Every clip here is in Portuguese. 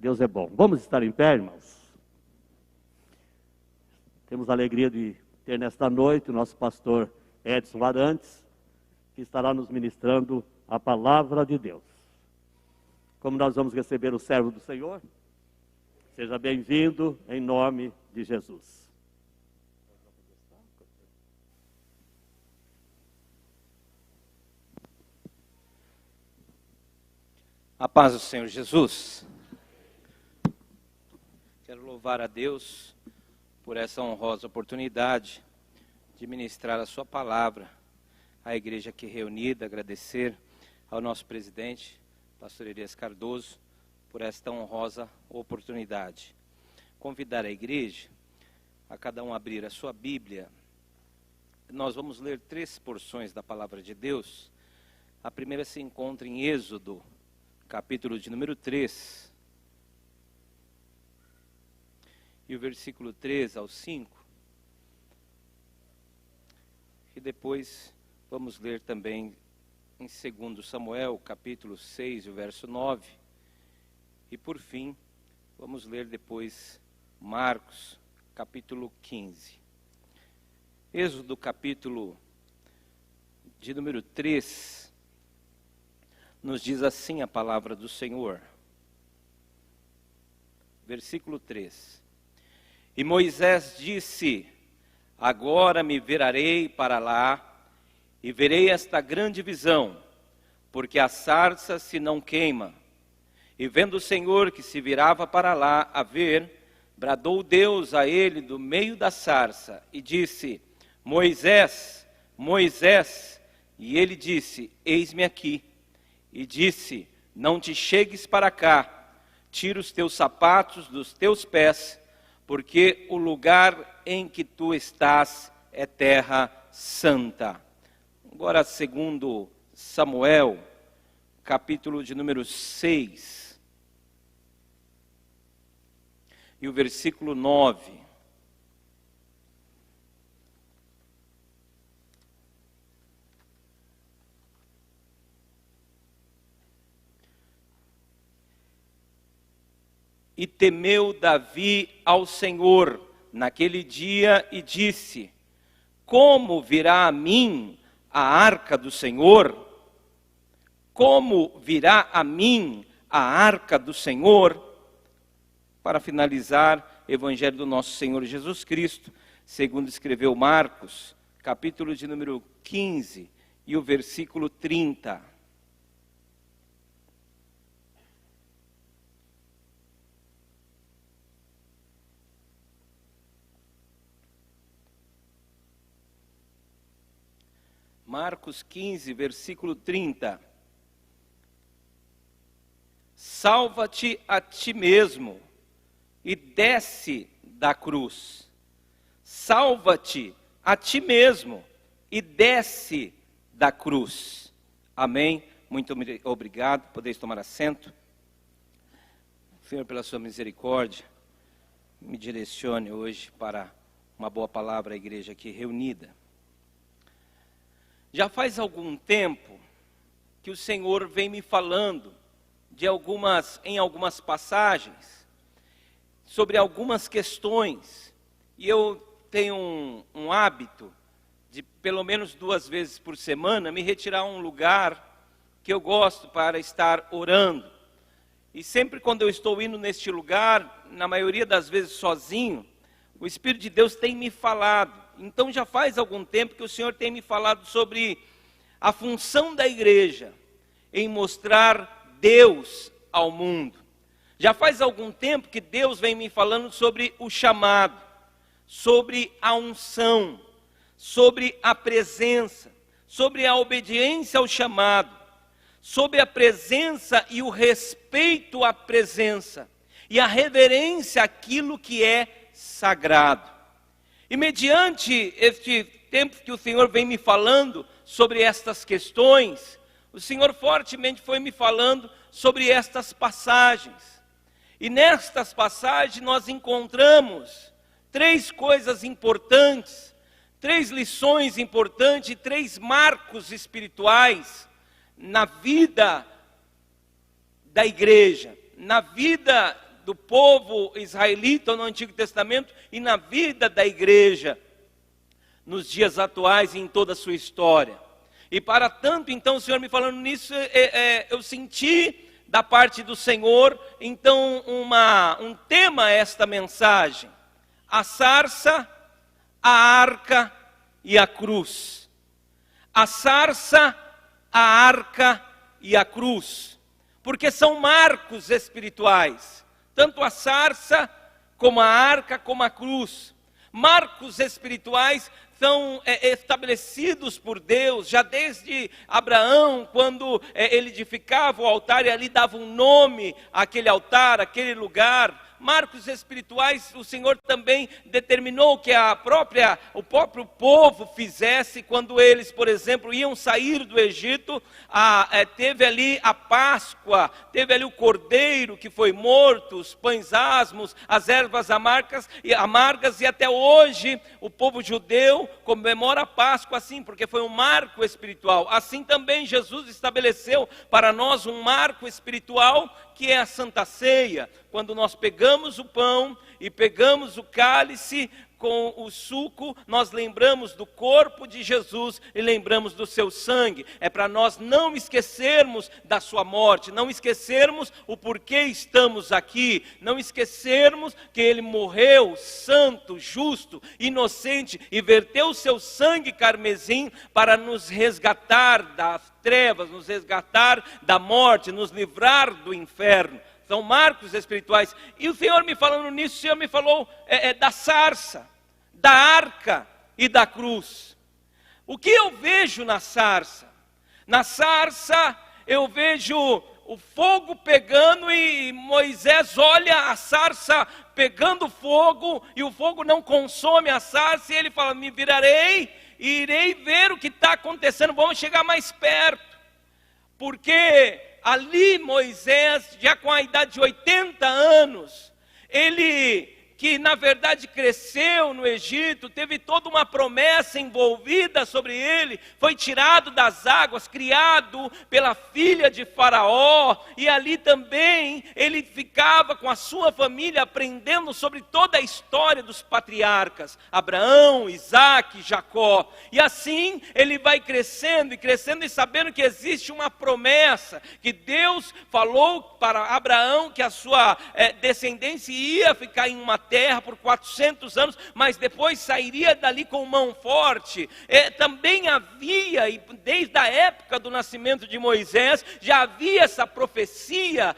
Deus é bom. Vamos estar em pé, irmãos? Temos a alegria de ter nesta noite o nosso pastor Edson Arantes, que estará nos ministrando a palavra de Deus. Como nós vamos receber o servo do Senhor? Seja bem-vindo em nome de Jesus. A paz do Senhor Jesus. Quero louvar a Deus por essa honrosa oportunidade de ministrar a sua palavra à igreja aqui reunida, agradecer ao nosso presidente, pastor Elias Cardoso, por esta honrosa oportunidade. Convidar a igreja, a cada um abrir a sua Bíblia. Nós vamos ler 3 porções da palavra de Deus. A primeira se encontra em Êxodo, capítulo de número 3, e o versículo 3 ao 5, e depois vamos ler também em 2 Samuel, capítulo 6, o verso 9, e por fim, vamos ler depois Marcos, capítulo 15. Êxodo, capítulo de número 3, nos diz assim a palavra do Senhor. Versículo 3. E Moisés disse: agora me virarei para lá, e verei esta grande visão, porque a sarça se não queima. E vendo o Senhor que se virava para lá a ver, bradou Deus a ele do meio da sarça, e disse: Moisés, Moisés. E ele disse: eis-me aqui. E disse: não te chegues para cá, tira os teus sapatos dos teus pés, porque o lugar em que tu estás é terra santa. Agora, 2 Samuel, capítulo de número 6, e o versículo 9. E temeu Davi ao Senhor naquele dia e disse: como virá a mim a arca do Senhor? Como virá a mim a arca do Senhor? Para finalizar, Evangelho do nosso Senhor Jesus Cristo, segundo escreveu Marcos, capítulo de número 15 e o versículo 30. Marcos 15, versículo 30. Salva-te a ti mesmo e desce da cruz. Salva-te a ti mesmo e desce da cruz. Amém? Muito obrigado. Podeis tomar assento. Senhor, pela sua misericórdia, me direcione hoje para uma boa palavra à igreja aqui reunida. Já faz algum tempo que o Senhor vem me falando em algumas passagens, sobre algumas questões, e eu tenho um hábito de pelo menos 2 vezes por semana me retirar a um lugar que eu gosto para estar orando. E sempre quando eu estou indo neste lugar, na maioria das vezes sozinho, o Espírito de Deus tem me falado. Então já faz algum tempo que o Senhor tem me falado sobre a função da igreja em mostrar Deus ao mundo. Já faz algum tempo que Deus vem me falando sobre o chamado, sobre a unção, sobre a presença, sobre a obediência ao chamado, sobre a presença e o respeito à presença, e a reverência àquilo que é sagrado. E mediante este tempo que o Senhor vem me falando sobre estas questões, o Senhor fortemente foi me falando sobre estas passagens. E nestas passagens nós encontramos 3 coisas importantes, 3 lições importantes, 3 marcos espirituais na vida da igreja, na vida do povo israelita no Antigo Testamento e na vida da igreja nos dias atuais e em toda a sua história. E para tanto, então, o Senhor me falando nisso, eu senti da parte do Senhor, então, um tema a esta mensagem: a sarça, a arca e a cruz. A sarça, a arca e a cruz. Porque são marcos espirituais, tanto a sarça, como a arca, como a cruz. Marcos espirituais são estabelecidos por Deus, já desde Abraão, quando ele edificava o altar e ali dava um nome àquele altar, àquele lugar. Marcos espirituais, o Senhor também determinou que o próprio povo fizesse quando eles, por exemplo, iam sair do Egito. Teve ali a Páscoa, teve ali o cordeiro que foi morto, os pães asmos, as ervas amargas, e até hoje o povo judeu comemora a Páscoa assim, porque foi um marco espiritual. Assim também Jesus estabeleceu para nós um marco espiritual, que é a Santa Ceia, quando nós pegamos o pão e pegamos o cálice com o suco, nós lembramos do corpo de Jesus e lembramos do seu sangue. É para nós não esquecermos da sua morte, não esquecermos o porquê estamos aqui, não esquecermos que ele morreu santo, justo, inocente e verteu o seu sangue carmesim para nos resgatar das trevas, nos resgatar da morte, nos livrar do inferno. São marcos espirituais. E o Senhor me falando nisso, o Senhor me falou da sarça, da arca e da cruz. O que eu vejo na sarça? Na sarça eu vejo o fogo pegando e Moisés olha a sarça pegando fogo e o fogo não consome a sarça e ele fala: me virarei e irei ver o que está acontecendo, vamos chegar mais perto. Porque ali Moisés, já com a idade de 80 anos, ele que na verdade cresceu no Egito, teve toda uma promessa envolvida sobre ele, foi tirado das águas, criado pela filha de Faraó, e ali também ele ficava com a sua família aprendendo sobre toda a história dos patriarcas, Abraão, Isaque, Jacó, e assim ele vai crescendo e sabendo que existe uma promessa, que Deus falou para Abraão que a sua descendência ia ficar em uma terra por 400 anos, mas depois sairia dali com mão forte. Também havia, e desde a época do nascimento de Moisés, já havia essa profecia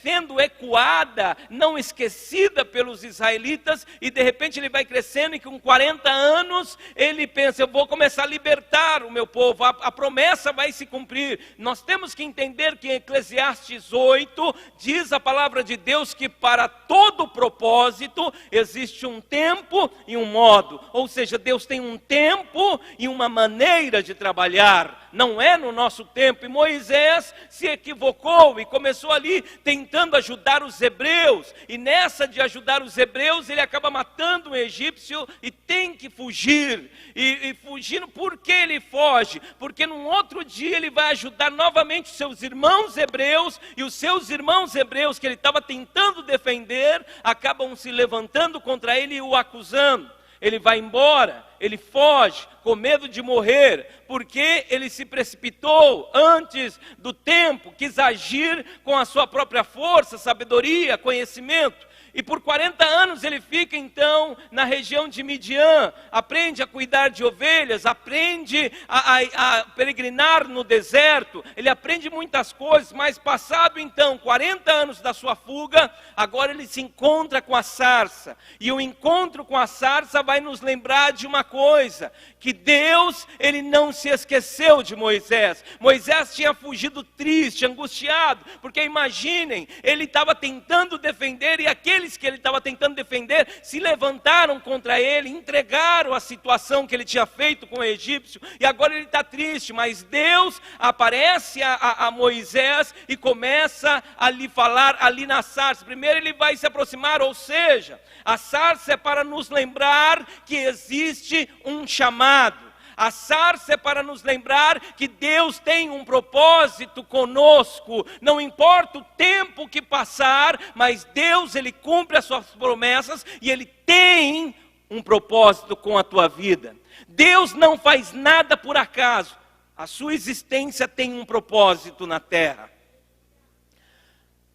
sendo ecoada, não esquecida pelos israelitas, e de repente ele vai crescendo e com 40 anos ele pensa: eu vou começar a libertar o meu povo, a promessa vai se cumprir. Nós temos que entender que em Eclesiastes 8 diz a palavra de Deus que para todo propósito existe um tempo e um modo, ou seja, Deus tem um tempo e uma maneira de trabalhar, não é no nosso tempo. E Moisés se equivocou e começou ali tentando ajudar os hebreus, e nessa de ajudar os hebreus ele acaba matando um egípcio e tem que fugir, e fugindo. Por que ele foge? Porque num outro dia ele vai ajudar novamente os seus irmãos hebreus, e os seus irmãos hebreus que ele estava tentando defender, acabam se levantando contra ele e o acusando. Ele vai embora, ele foge com medo de morrer, porque ele se precipitou antes do tempo, quis agir com a sua própria força, sabedoria, conhecimento. E por 40 anos ele fica então na região de Midian, aprende a cuidar de ovelhas, aprende a peregrinar no deserto, ele aprende muitas coisas, mas passado então 40 anos da sua fuga, agora ele se encontra com a sarça, e o encontro com a sarça vai nos lembrar de uma coisa, que Deus, ele não se esqueceu de Moisés. Moisés tinha fugido triste, angustiado, porque imaginem, ele estava tentando defender, e aqueles que ele estava tentando defender se levantaram contra ele, entregaram a situação que ele tinha feito com o egípcio, e agora ele está triste. Mas Deus aparece a Moisés e começa a lhe falar ali na sarça. Primeiro ele vai se aproximar, ou seja, a sarça é para nos lembrar que existe um chamado. A sarça é para nos lembrar que Deus tem um propósito conosco. Não importa o tempo que passar, mas Deus, Ele cumpre as suas promessas e Ele tem um propósito com a tua vida. Deus não faz nada por acaso. A sua existência tem um propósito na terra.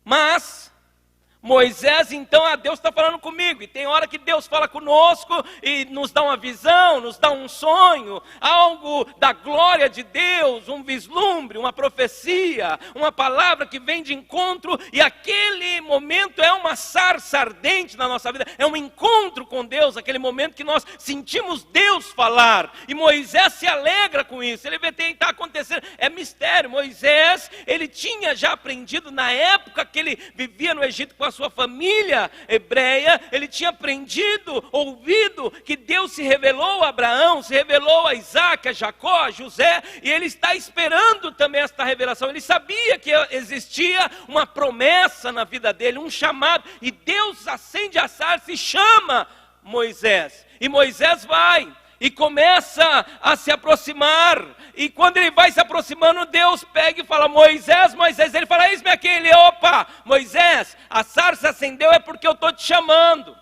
Mas Moisés, então, Deus está falando comigo, e tem hora que Deus fala conosco e nos dá uma visão, nos dá um sonho, algo da glória de Deus, um vislumbre, uma profecia, uma palavra que vem de encontro, e aquele momento é uma sarça ardente na nossa vida, é um encontro com Deus, aquele momento que nós sentimos Deus falar, e Moisés se alegra com isso, ele vê que está acontecendo, é mistério. Moisés, ele tinha já aprendido na época que ele vivia no Egito com a sua família hebreia, ele tinha aprendido, ouvido que Deus se revelou a Abraão, se revelou a Isaac, a Jacó, a José, e ele está esperando também esta revelação. Ele sabia que existia uma promessa na vida dele, um chamado, e Deus acende a sarça e chama Moisés, e Moisés vai e começa a se aproximar, e quando ele vai se aproximando, Deus pega e fala: Moisés, Moisés, ele fala: eis-me aqui. Ele: opa, Moisés, a sarça acendeu é porque eu estou te chamando,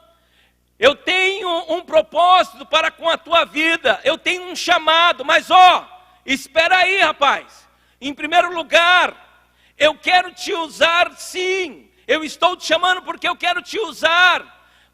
eu tenho um propósito para com a tua vida, eu tenho um chamado, mas espera aí, rapaz, em primeiro lugar, eu quero te usar sim, eu estou te chamando porque eu quero te usar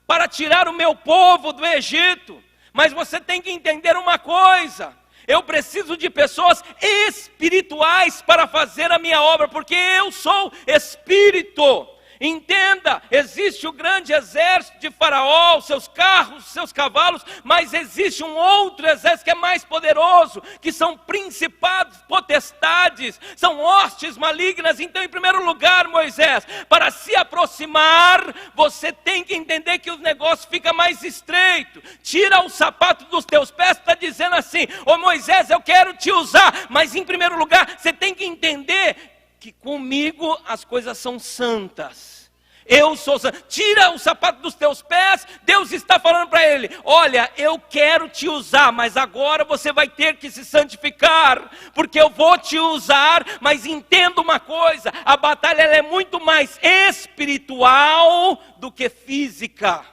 para tirar o meu povo do Egito. Mas você tem que entender uma coisa: eu preciso de pessoas espirituais para fazer a minha obra, porque eu sou espírito. Entenda, existe o grande exército de Faraó, seus carros, seus cavalos, mas existe um outro exército que é mais poderoso, que são principados, potestades, são hostes malignas. Então, em primeiro lugar, Moisés, para se aproximar, você tem que entender que o negócio fica mais estreito. Tira o sapato dos teus pés, está dizendo assim: ô Moisés, eu quero te usar, mas em primeiro lugar, você tem que entender que comigo as coisas são santas. Eu sou santo. Tira o sapato dos teus pés. Deus está falando para ele: olha, eu quero te usar, mas agora você vai ter que se santificar, porque eu vou te usar. Mas entenda uma coisa: a batalha ela é muito mais espiritual do que física.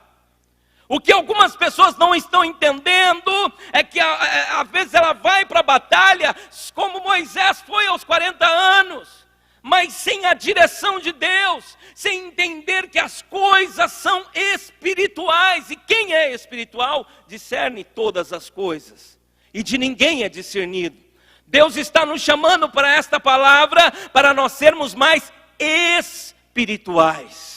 O que algumas pessoas não estão entendendo é que às vezes ela vai para a batalha como Moisés foi aos 40 anos, mas sem a direção de Deus, sem entender que as coisas são espirituais, e quem é espiritual discerne todas as coisas, e de ninguém é discernido. Deus está nos chamando para esta palavra, para nós sermos mais espirituais.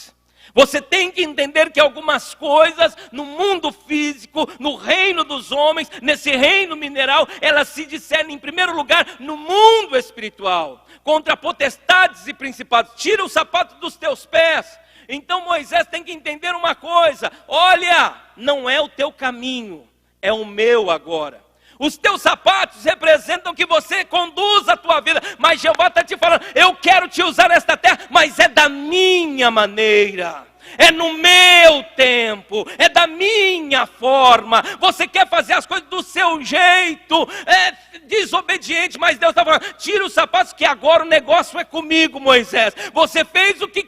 Você tem que entender que algumas coisas no mundo físico, no reino dos homens, nesse reino mineral, elas se discernem em primeiro lugar no mundo espiritual, contra potestades e principados. Tira o sapato dos teus pés. Então Moisés tem que entender uma coisa: olha, não é o teu caminho, é o meu agora. Os teus sapatos representam que você conduz a tua vida, mas Jeová está te falando: eu quero te usar nesta terra, mas é da minha maneira, é no meu tempo, é da minha forma. Você quer fazer as coisas do seu jeito, é desobediente, mas Deus está falando: tira os sapatos que agora o negócio é comigo, Moisés. Você fez o que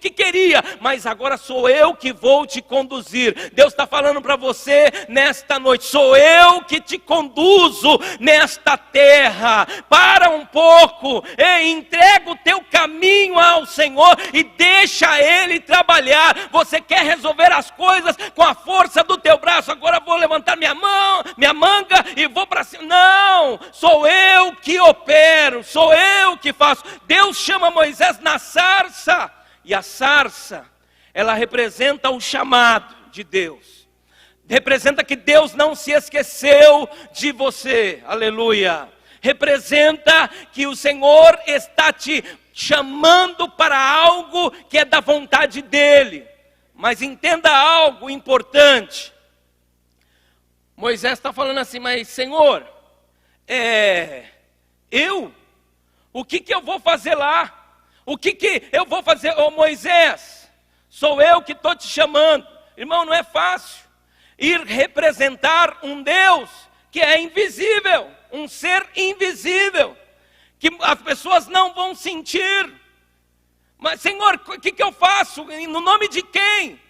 queria, mas agora sou eu que vou te conduzir. Deus está falando para você nesta noite: sou eu que te conduzo nesta terra. Para um pouco, entrega o teu caminho ao Senhor e deixa Ele trabalhar. Você quer resolver as coisas com a força do teu braço: agora vou levantar minha manga e vou para cima. Não, sou eu que opero, sou eu que faço. Deus chama Moisés na sarça, e a sarça, ela representa o chamado de Deus, representa que Deus não se esqueceu de você, aleluia. Representa que o Senhor está te chamando para algo que é da vontade dEle. Mas entenda algo importante: Moisés está falando assim: mas Senhor, o que eu vou fazer lá? O que eu vou fazer? Ô Moisés, sou eu que estou te chamando. Irmão, não é fácil ir representar um Deus que é invisível, um ser invisível, que as pessoas não vão sentir. Mas, Senhor, o que eu faço? No nome de quem?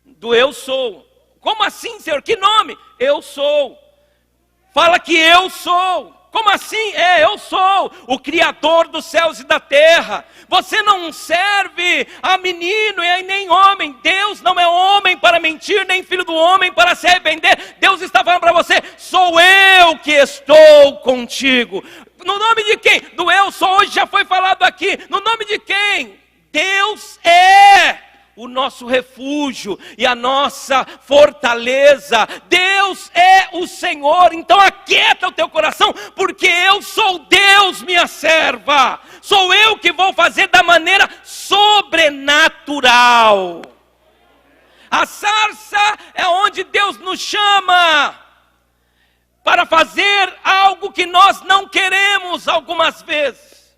Do eu sou. Como assim, Senhor? Que nome? Eu sou. Fala que eu sou. Como assim? Eu sou o Criador dos céus e da terra. Você não serve a menino e nem homem. Deus não é homem para mentir, nem filho do homem para se arrepender. Deus está falando para você, sou eu que estou contigo. No nome de quem? Do eu sou, hoje já foi falado aqui. No nome de quem? Deus é o nosso refúgio e a nossa fortaleza. Deus é o Senhor. Então aquieta o teu coração, porque eu sou Deus, minha serva. Sou eu que vou fazer da maneira sobrenatural. A sarça é onde Deus nos chama para fazer algo que nós não queremos algumas vezes.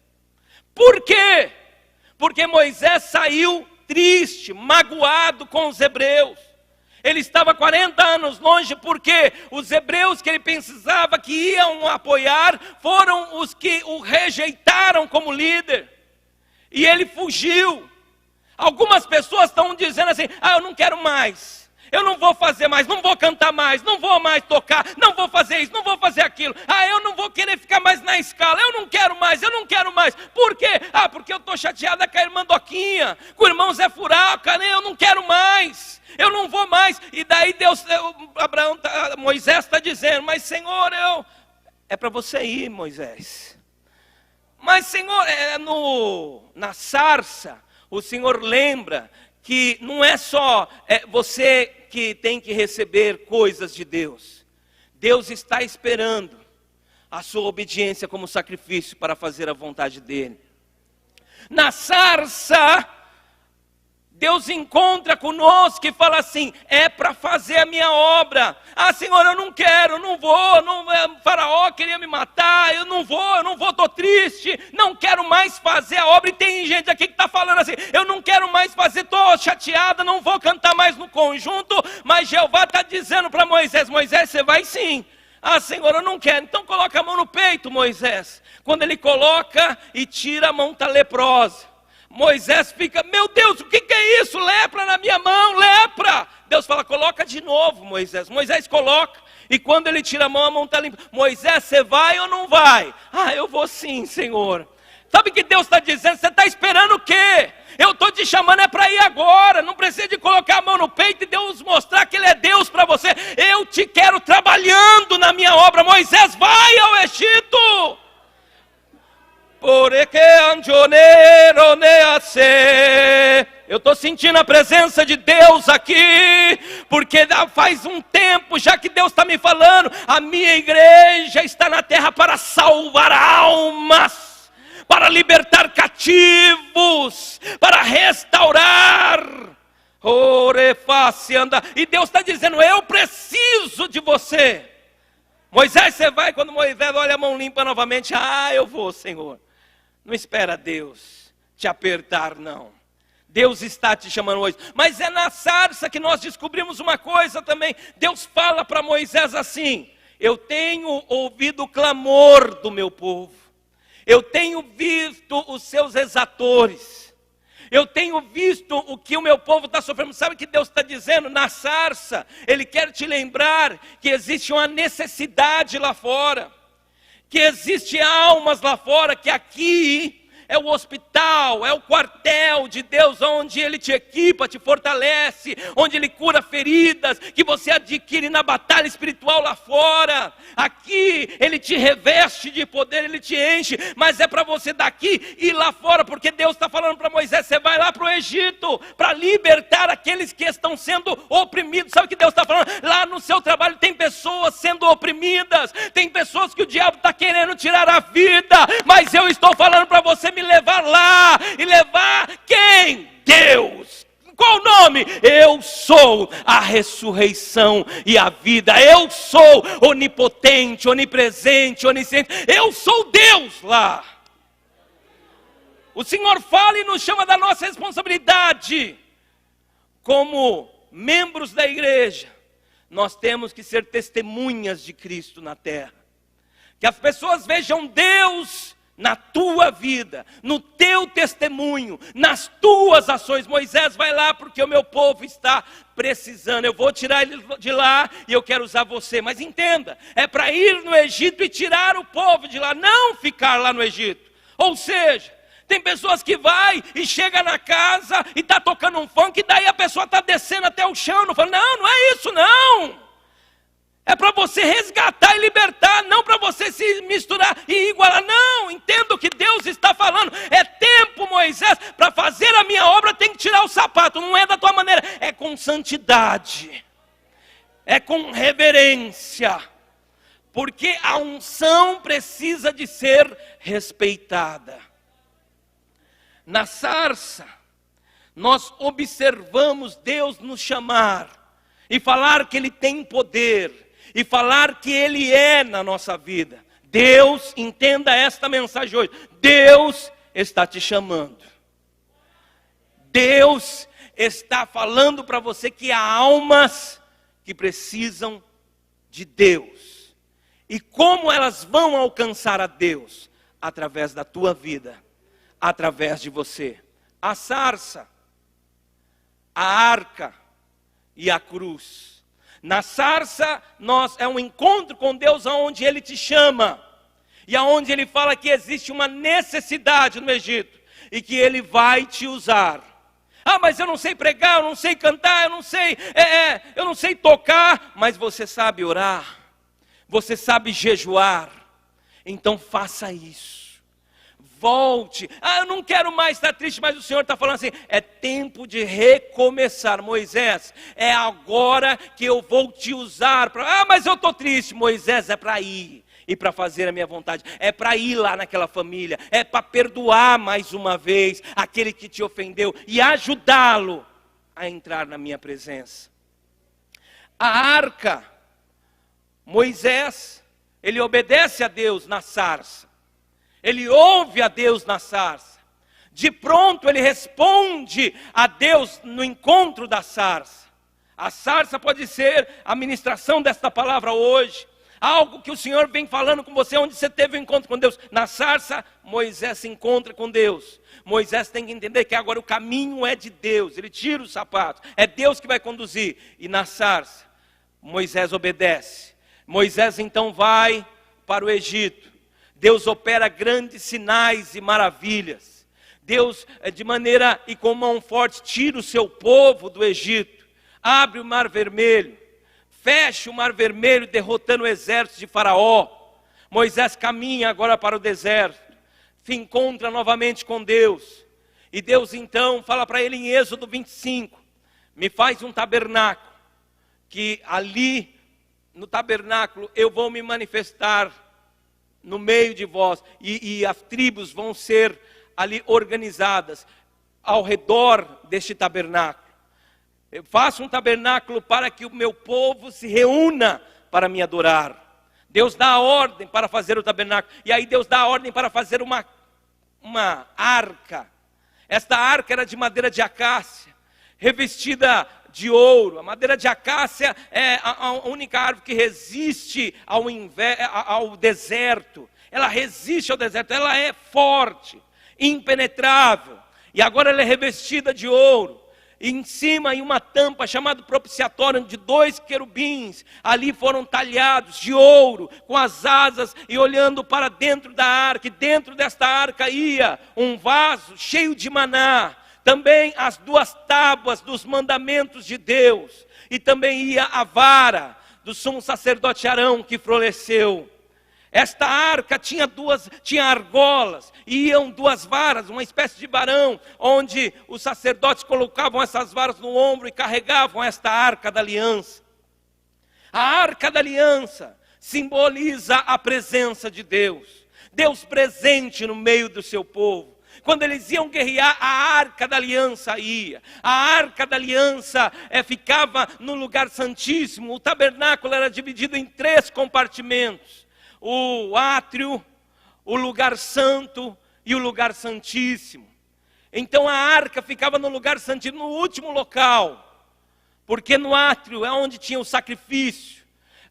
Por quê? Porque Moisés saiu triste, magoado com os hebreus. Ele estava 40 anos longe, porque os hebreus que ele pensava que iam apoiar foram os que o rejeitaram como líder. E ele fugiu. Algumas pessoas estão dizendo assim, eu não quero mais. Eu não vou fazer mais, não vou cantar mais, não vou mais tocar, não vou fazer isso, não vou fazer aquilo. Eu não vou querer ficar mais na escala, eu não quero mais, eu não quero mais. Por quê? Porque eu estou chateada com a irmã Doquinha, com o irmão Zé Furaca, eu não quero mais, eu não vou mais. E daí Moisés está dizendo, mas Senhor, é para você ir, Moisés. Mas Senhor, na sarça, o Senhor lembra que não é só você que tem que receber coisas de Deus. Deus está esperando a sua obediência como sacrifício para fazer a vontade dEle. Na sarça, Deus encontra conosco e fala assim, é para fazer a minha obra. Senhor, eu não quero, não vou, Faraó queria me matar, eu não vou, estou triste, não quero mais fazer a obra. E tem gente aqui que está falando assim, eu não quero mais fazer, estou chateada, não vou cantar mais no conjunto. Mas Jeová está dizendo para Moisés, Moisés, você vai sim. Senhor, eu não quero, então coloca a mão no peito, Moisés. Quando ele coloca e tira, a mão está leprosa. Moisés fica, meu Deus, o que é isso? Lepra na minha mão, lepra. Deus fala, coloca de novo, Moisés. Moisés coloca, e quando ele tira a mão está limpa. Moisés, você vai ou não vai? Eu vou sim, Senhor. Sabe o que Deus está dizendo? Você está esperando o quê? Eu estou te chamando para ir agora. Não precisa de colocar a mão no peito e Deus mostrar que Ele é Deus para você. Eu te quero trabalhando na minha obra. Moisés, vai ao Egito. Eu estou sentindo a presença de Deus aqui, porque faz um tempo já que Deus está me falando, a minha igreja está na terra para salvar almas, para libertar cativos, para restaurar. E Deus está dizendo, eu preciso de você. Moisés, você vai? Quando Moisés olha a mão limpa novamente, eu vou, Senhor. Não espera Deus te apertar, não. Deus está te chamando hoje. Mas é na sarça que nós descobrimos uma coisa também. Deus fala para Moisés assim, eu tenho ouvido o clamor do meu povo. Eu tenho visto os seus exatores. Eu tenho visto o que o meu povo está sofrendo. Sabe o que Deus está dizendo? Na sarça, Ele quer te lembrar que existe uma necessidade lá fora. Que existe almas lá fora, que aqui é o hospital, é o quartel de Deus, onde Ele te equipa, te fortalece, onde Ele cura feridas, que você adquire na batalha espiritual lá fora. Aqui Ele te reveste de poder, Ele te enche, mas é para você daqui ir lá fora, porque Deus está falando para Moisés, você vai lá para o Egito, para libertar aqueles que estão sendo oprimidos. Sabe o que Deus está falando? Lá no seu trabalho tem pessoas sendo oprimidas, tem pessoas que o diabo está querendo tirar a vida, mas eu estou falando para você me levar lá, e levar quem? Deus. Qual o nome? Eu sou a ressurreição e a vida. Eu sou onipotente, onipresente, onisciente. Eu sou Deus lá. O Senhor fala e nos chama da nossa responsabilidade como membros da igreja, nós temos que ser testemunhas de Cristo na terra. Que as pessoas vejam Deus na tua vida, no teu testemunho, nas tuas ações. Moisés, vai lá porque o meu povo está precisando. Eu vou tirar ele de lá e eu quero usar você. Mas entenda, é para ir no Egito e tirar o povo de lá, não ficar lá no Egito. Ou seja, tem pessoas que vai e chega na casa e está tocando um funk, e daí a pessoa está descendo até o chão, não fala, não é isso não. É para você resgatar e libertar, não para você se misturar e igualar. Não, entenda o que Deus está falando. É tempo, Moisés, para fazer a minha obra tem que tirar o sapato. Não é da tua maneira, é com santidade, é com reverência. Porque a unção precisa de ser respeitada. Na sarça, nós observamos Deus nos chamar e falar que Ele tem poder. E falar que Ele é na nossa vida. Deus, entenda esta mensagem hoje. Deus está te chamando. Deus está falando para você que há almas que precisam de Deus. E como elas vão alcançar a Deus? Através da tua vida, através de você. A sarça, a arca e a cruz. Na sarça, é um encontro com Deus onde Ele te chama. E aonde Ele fala que existe uma necessidade no Egito. E que Ele vai te usar. Ah, mas eu não sei pregar, eu não sei cantar, eu não sei tocar. Mas você sabe orar. Você sabe jejuar. Então faça isso. Volte. Ah, eu não quero mais estar triste, mas o Senhor está falando assim, é tempo de recomeçar. Moisés, é agora que eu vou te usar. Mas eu estou triste. Moisés, é para ir e para fazer a minha vontade. É para ir lá naquela família. É para perdoar mais uma vez aquele que te ofendeu e ajudá-lo a entrar na minha presença. A arca, Moisés, ele obedece a Deus na sarça. Ele ouve a Deus na sarça. De pronto ele responde a Deus no encontro da sarça. A sarça pode ser a ministração desta palavra hoje. Algo que o Senhor vem falando com você, onde você teve um encontro com Deus. Na sarça, Moisés se encontra com Deus. Moisés tem que entender que agora o caminho é de Deus. Ele tira os sapatos. É Deus que vai conduzir. E na sarça, Moisés obedece. Moisés então vai para o Egito. Deus opera grandes sinais e maravilhas. Deus, de maneira e com mão forte, tira o seu povo do Egito. Abre o mar vermelho. Fecha o mar vermelho, derrotando o exército de Faraó. Moisés caminha agora para o deserto. Se encontra novamente com Deus. E Deus então fala para ele em Êxodo 25. Me faz um tabernáculo. Que ali, no tabernáculo, eu vou me manifestar no meio de vós, e as tribos vão ser ali organizadas ao redor deste tabernáculo. Eu faço um tabernáculo para que o meu povo se reúna para me adorar. Deus dá a ordem para fazer o tabernáculo, e aí Deus dá a ordem para fazer uma arca. Esta arca era de madeira de acácia, revestida de ouro. A madeira de acácia é a única árvore que resiste ao deserto. Ela resiste ao deserto, ela é forte, impenetrável. E agora ela é revestida de ouro. E em cima, em uma tampa chamada propiciatório, de 2 querubins, ali foram talhados de ouro, com as asas, e olhando para dentro da arca. E dentro desta arca ia um vaso cheio de maná. Também as 2 tábuas dos mandamentos de Deus. E também ia a vara do sumo sacerdote Arão que floresceu. Esta arca tinha argolas, e iam 2 varas, uma espécie de varão, onde os sacerdotes colocavam essas varas no ombro e carregavam esta arca da aliança. A arca da aliança simboliza a presença de Deus. Deus presente no meio do seu povo. Quando eles iam guerrear, a arca da aliança ia. A arca da aliança ficava no lugar santíssimo. O tabernáculo era dividido em 3 compartimentos. O átrio, o lugar santo e o lugar santíssimo. Então a arca ficava no lugar santíssimo, no último local. porque no átrio é onde tinha o sacrifício.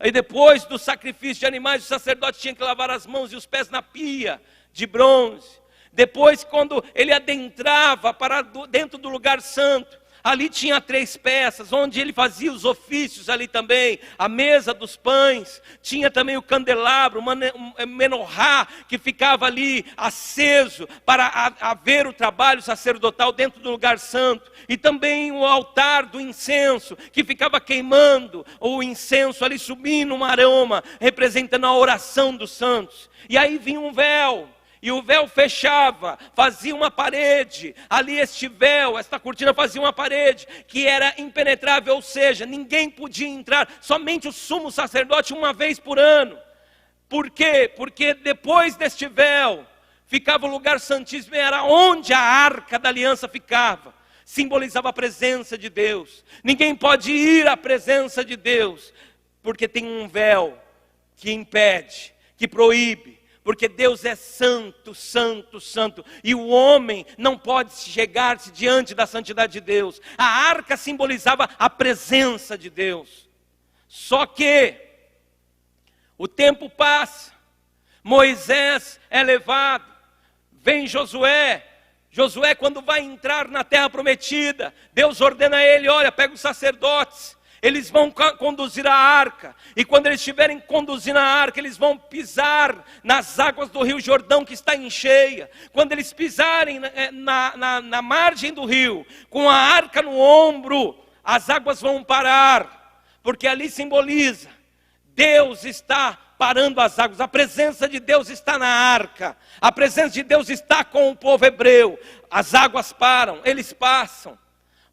E depois do sacrifício de animais, o sacerdote tinha que lavar as mãos e os pés na pia de bronze. Depois, quando ele adentrava para dentro do lugar santo, ali tinha 3 peças, onde ele fazia os ofícios ali também, a mesa dos pães, tinha também o candelabro, o menorá, que ficava ali aceso para haver o trabalho sacerdotal dentro do lugar santo, e também o altar do incenso, que ficava queimando o incenso ali, subindo um aroma, representando a oração dos santos. E aí vinha um véu, e o véu fechava, fazia uma parede, ali este véu, esta cortina fazia uma parede, que era impenetrável, ou seja, ninguém podia entrar, somente o sumo sacerdote uma vez por ano. Por quê? Porque depois deste véu, ficava o lugar santíssimo, era onde a arca da aliança ficava, simbolizava a presença de Deus. Ninguém pode ir à presença de Deus, porque tem um véu que impede, que proíbe, porque Deus é santo, santo, santo, e o homem não pode chegar-se diante da santidade de Deus. A arca simbolizava a presença de Deus. Só que o tempo passa, Moisés é levado, vem Josué, quando vai entrar na terra prometida, Deus ordena a ele: olha, pega os sacerdotes, eles vão conduzir a arca, e quando eles estiverem conduzindo a arca, eles vão pisar nas águas do rio Jordão, que está em cheia. Quando eles pisarem na margem do rio, com a arca no ombro, as águas vão parar, porque ali simboliza, Deus está parando as águas, a presença de Deus está na arca, a presença de Deus está com o povo hebreu. As águas param, eles passam,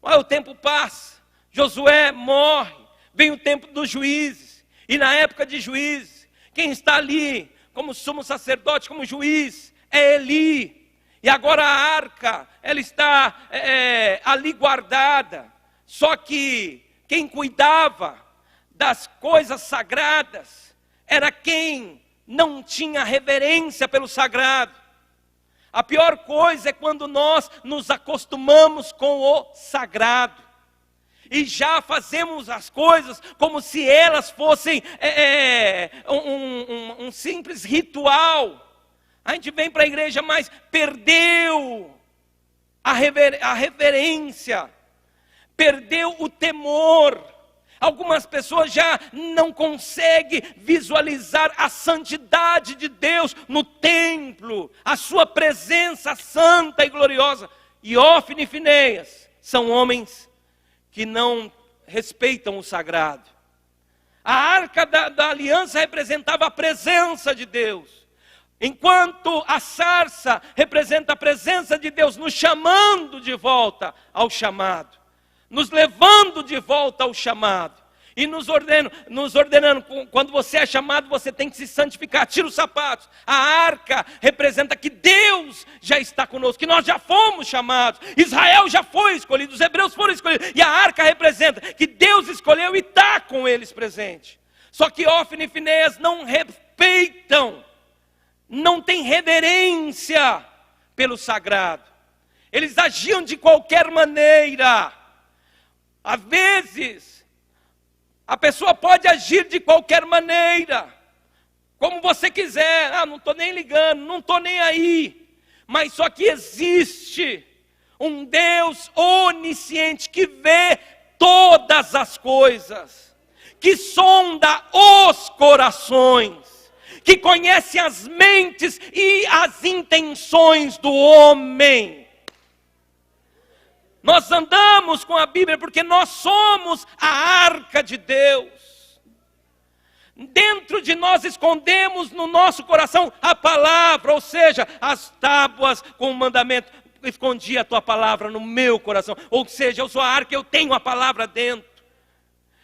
mas o tempo passa, Josué morre, vem o tempo dos juízes, e na época de juízes, quem está ali como sumo sacerdote, como juiz, é Eli. E agora a arca, ela está ali guardada, só que quem cuidava das coisas sagradas era quem não tinha reverência pelo sagrado. A pior coisa é quando nós nos acostumamos com o sagrado e já fazemos as coisas como se elas fossem um simples ritual. A gente vem para a igreja, mas perdeu a reverência, perdeu o temor. Algumas pessoas já não conseguem visualizar a santidade de Deus no templo, a sua presença santa e gloriosa. E Hófni e Finéias são homens que não respeitam o sagrado. A arca da aliança representava a presença de Deus, enquanto a sarça representa a presença de Deus nos chamando de volta ao chamado, nos levando de volta ao chamado, e nos ordenando, quando você é chamado, você tem que se santificar, tira os sapatos. A arca representa que Deus já está conosco, que nós já fomos chamados, Israel já foi escolhido, os hebreus foram escolhidos, e a arca representa que Deus escolheu e está com eles presente. Só que Hófni e Finéias não respeitam, não têm reverência pelo sagrado, eles agiam de qualquer maneira. Às vezes a pessoa pode agir de qualquer maneira, como você quiser. Não estou nem ligando, não estou nem aí. Mas só que existe um Deus onisciente que vê todas as coisas, que sonda os corações, que conhece as mentes e as intenções do homem. Nós andamos com a Bíblia porque nós somos a arca de Deus. Dentro de nós escondemos no nosso coração a palavra, ou seja, as tábuas com o mandamento. Escondi a tua palavra no meu coração, ou seja, eu sou a arca, eu tenho a palavra dentro.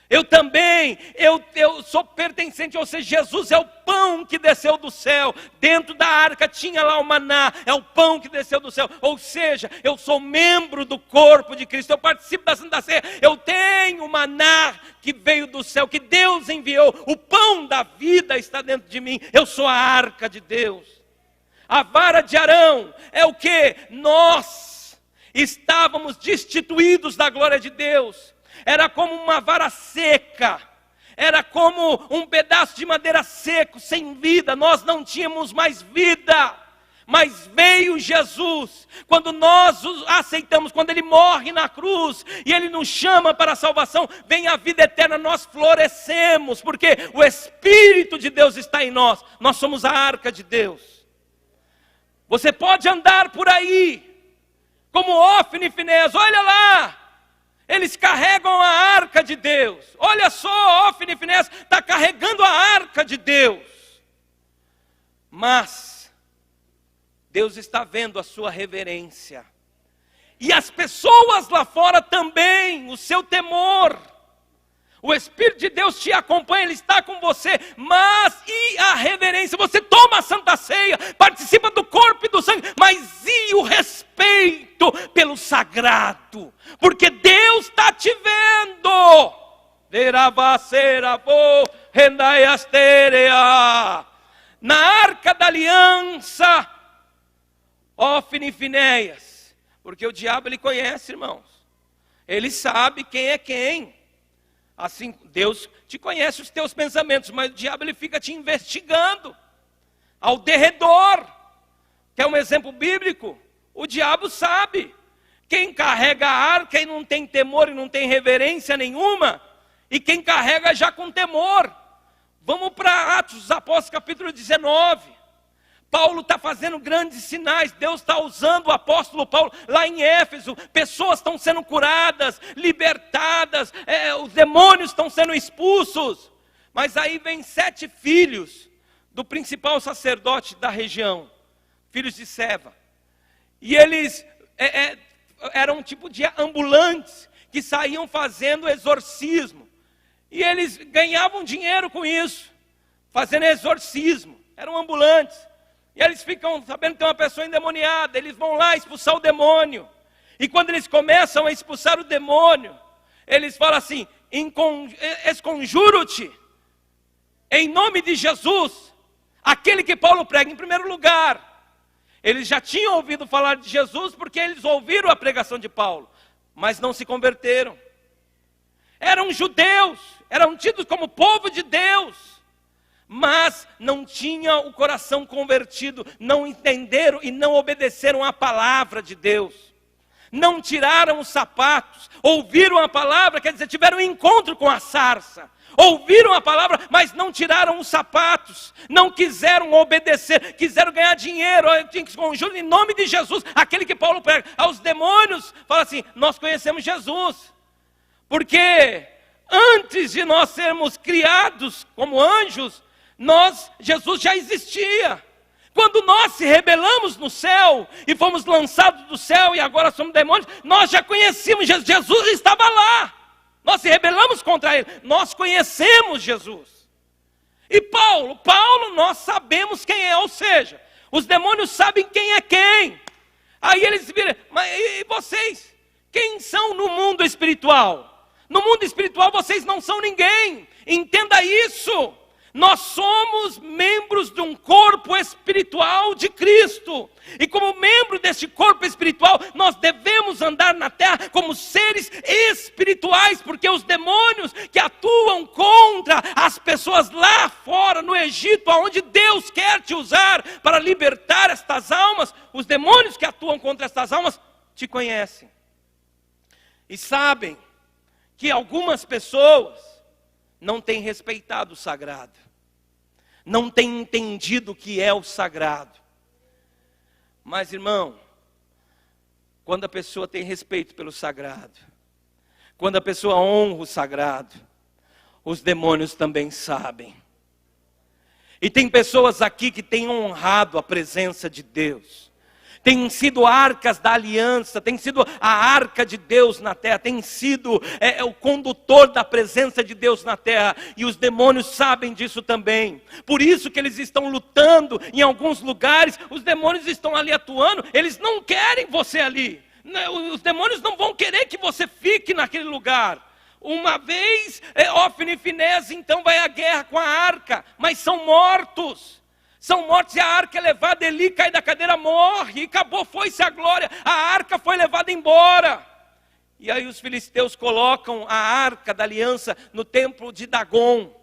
Eu também, eu sou pertencente, ou seja, Jesus é o pão que desceu do céu. Dentro da arca tinha lá o maná, é o pão que desceu do céu. Ou seja, eu sou membro do corpo de Cristo, eu participo da Santa Ceia. Eu tenho o maná que veio do céu, que Deus enviou. O pão da vida está dentro de mim, eu sou a arca de Deus. A vara de Arão é o que? Nós estávamos destituídos da glória de Deus. era como uma vara seca, era como um pedaço de madeira seco, sem vida. Nós não tínhamos mais vida, mas veio Jesus. Quando nós o aceitamos, quando Ele morre na cruz e Ele nos chama para a salvação, vem a vida eterna, nós florescemos, porque o Espírito de Deus está em nós. Nós somos a arca de Deus. Você pode andar por aí como Ofni e Finéias, olha lá, eles carregam a arca de Deus. Olha só, Ofni e Finéias está carregando a arca de Deus. Mas Deus está vendo a sua reverência. E as pessoas lá fora também, o seu temor. O Espírito de Deus te acompanha, Ele está com você. Mas e a reverência? Você toma a Santa Ceia, participa do corpo e do sangue. Mas e o respeito pelo sagrado? Porque Deus está te vendo. Na arca da aliança, Ofni e Finéias. Porque o diabo, ele conhece, irmãos. Ele sabe quem é quem. Assim, Deus te conhece os teus pensamentos, mas o diabo, ele fica te investigando ao derredor. Quer um exemplo bíblico? O diabo sabe. Quem carrega a arca e não tem temor e não tem reverência nenhuma, e quem carrega já com temor. Vamos para Atos dos Apóstolos, capítulo 19. Paulo está fazendo grandes sinais, Deus está usando o apóstolo Paulo lá em Éfeso, pessoas estão sendo curadas, libertadas, os demônios estão sendo expulsos. Mas aí vem 7 filhos do principal sacerdote da região, filhos de Seva. E eles eram um tipo de ambulantes que saíam fazendo exorcismo. E eles ganhavam dinheiro com isso, fazendo exorcismo, eram ambulantes. E eles ficam sabendo que tem uma pessoa endemoniada, eles vão lá expulsar o demônio. E quando eles começam a expulsar o demônio, eles falam assim: esconjuro-te, em nome de Jesus, aquele que Paulo prega. Em primeiro lugar, eles já tinham ouvido falar de Jesus, porque eles ouviram a pregação de Paulo, mas não se converteram. Eram judeus, eram tidos como povo de Deus, mas não tinham o coração convertido, não entenderam e não obedeceram à palavra de Deus. Não tiraram os sapatos, ouviram a palavra, quer dizer, tiveram um encontro com a sarça. Ouviram a palavra, mas não tiraram os sapatos, não quiseram obedecer, quiseram ganhar dinheiro. Tinha que conjurar em nome de Jesus, aquele que Paulo prega. Aos demônios, fala assim: nós conhecemos Jesus, porque antes de nós sermos criados como anjos, Jesus já existia. Quando nós se rebelamos no céu e fomos lançados do céu e agora somos demônios, nós já conhecíamos Jesus, Jesus estava lá. Nós se rebelamos contra Ele, nós conhecemos Jesus. E Paulo, nós sabemos quem é, ou seja, os demônios sabem quem é quem. Aí eles viram: mas e vocês? Quem são no mundo espiritual? No mundo espiritual vocês não são ninguém, entenda isso. Nós somos membros de um corpo espiritual de Cristo. E como membro deste corpo espiritual, nós devemos andar na terra como seres espirituais. Porque os demônios que atuam contra as pessoas lá fora, no Egito, onde Deus quer te usar para libertar estas almas, os demônios que atuam contra estas almas te conhecem. E sabem que algumas pessoas não tem respeitado o sagrado, não tem entendido o que é o sagrado. Mas, irmão, quando a pessoa tem respeito pelo sagrado, quando a pessoa honra o sagrado, os demônios também sabem. E tem pessoas aqui que têm honrado a presença de Deus, tem sido arcas da aliança, tem sido a arca de Deus na terra, tem sido o condutor da presença de Deus na terra, e os demônios sabem disso também. Por isso que eles estão lutando em alguns lugares, os demônios estão ali atuando, eles não querem você ali, os demônios não vão querer que você fique naquele lugar. Uma vez, Ofni e Finéias então vai à guerra com a arca, mas são mortos. São mortos e a arca é levada, Eli cai da cadeira, morre, e acabou, foi-se a glória, a arca foi levada embora. E aí os filisteus colocam a arca da aliança no templo de Dagon.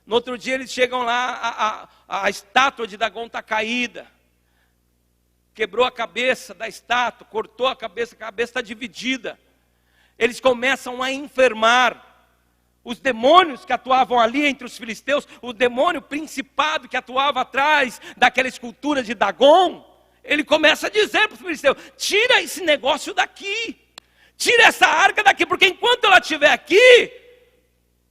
No outro dia eles chegam lá, a estátua de Dagon está caída. Quebrou a cabeça da estátua, cortou a cabeça está dividida. Eles começam a enfermar. Os demônios que atuavam ali entre os filisteus, o demônio principado que atuava atrás daquela escultura de Dagon, ele começa a dizer para os filisteus: tira esse negócio daqui, tira essa arca daqui, porque enquanto ela estiver aqui,